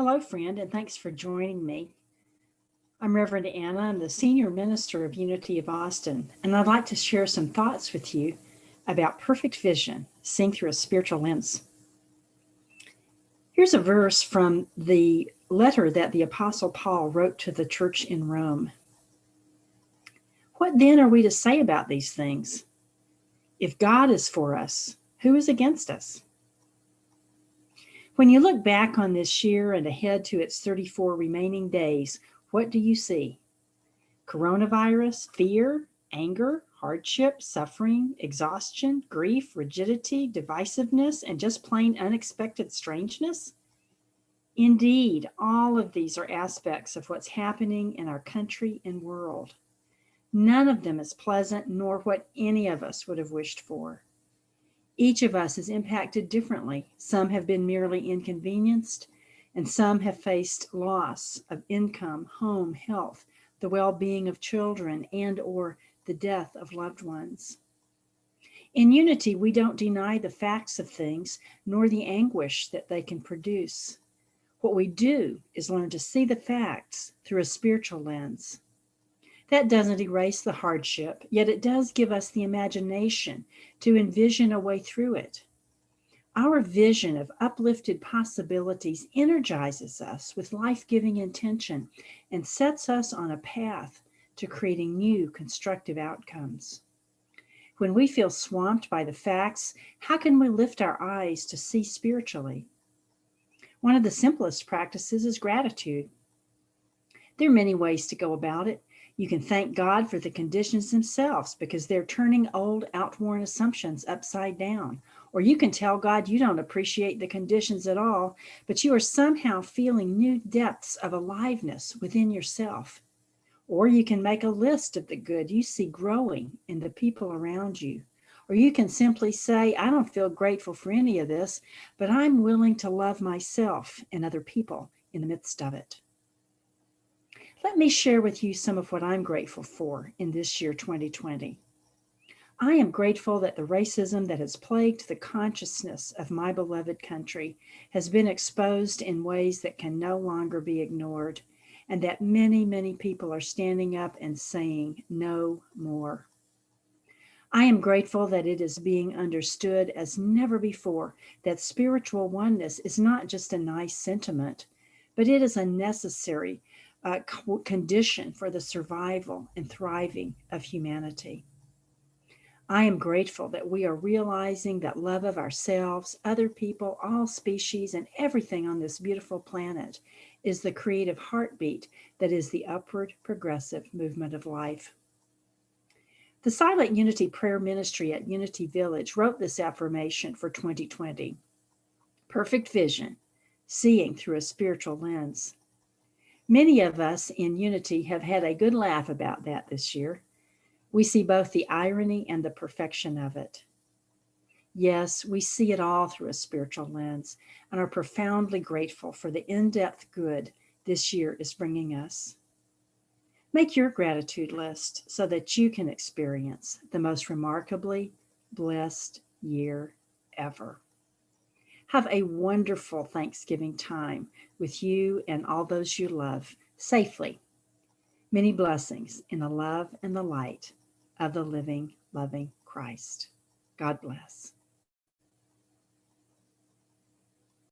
Hello, friend, and thanks for joining me. I'm Reverend Anna. I'm the Senior Minister of Unity of Austin, and I'd like to share some thoughts with you about perfect vision, seeing through a spiritual lens. Here's a verse from the letter that the Apostle Paul wrote to the church in Rome. What then are we to say about these things? If God is for us, who is against us? When you look back on this year and ahead to its 34 remaining days, what do you see? Coronavirus, fear, anger, hardship, suffering, exhaustion, grief, rigidity, divisiveness, and just plain unexpected strangeness? Indeed, all of these are aspects of what's happening in our country and world. None of them is pleasant nor what any of us would have wished for. Each of us is impacted differently. Some have been merely inconvenienced, and some have faced loss of income, home, health, the well-being of children, and or the death of loved ones. In unity, we don't deny the facts of things, nor the anguish that they can produce. What we do is learn to see the facts through a spiritual lens. That doesn't erase the hardship, yet it does give us the imagination to envision a way through it. Our vision of uplifted possibilities energizes us with life-giving intention and sets us on a path to creating new constructive outcomes. When we feel swamped by the facts, how can we lift our eyes to see spiritually? One of the simplest practices is gratitude. There are many ways to go about it. You can thank God for the conditions themselves because they're turning old, outworn assumptions upside down. Or you can tell God you don't appreciate the conditions at all, but you are somehow feeling new depths of aliveness within yourself. Or you can make a list of the good you see growing in the people around you. Or you can simply say, I don't feel grateful for any of this, but I'm willing to love myself and other people in the midst of it. Let me share with you some of what I'm grateful for in this year 2020. I am grateful that the racism that has plagued the consciousness of my beloved country has been exposed in ways that can no longer be ignored, and that many, many people are standing up and saying no more. I am grateful that it is being understood as never before that spiritual oneness is not just a nice sentiment, but it is a necessary condition for the survival and thriving of humanity. I am grateful that we are realizing that love of ourselves, other people, all species, and everything on this beautiful planet is the creative heartbeat that is the upward progressive movement of life. The Silent Unity Prayer Ministry at Unity Village wrote this affirmation for 2020. Perfect vision, seeing through a spiritual lens. Many of us in Unity have had a good laugh about that this year. We see both the irony and the perfection of it. Yes, we see it all through a spiritual lens and are profoundly grateful for the in-depth good this year is bringing us. Make your gratitude list so that you can experience the most remarkably blessed year ever. Have a wonderful Thanksgiving time with you and all those you love safely. Many blessings in the love and the light of the living, loving Christ. God bless.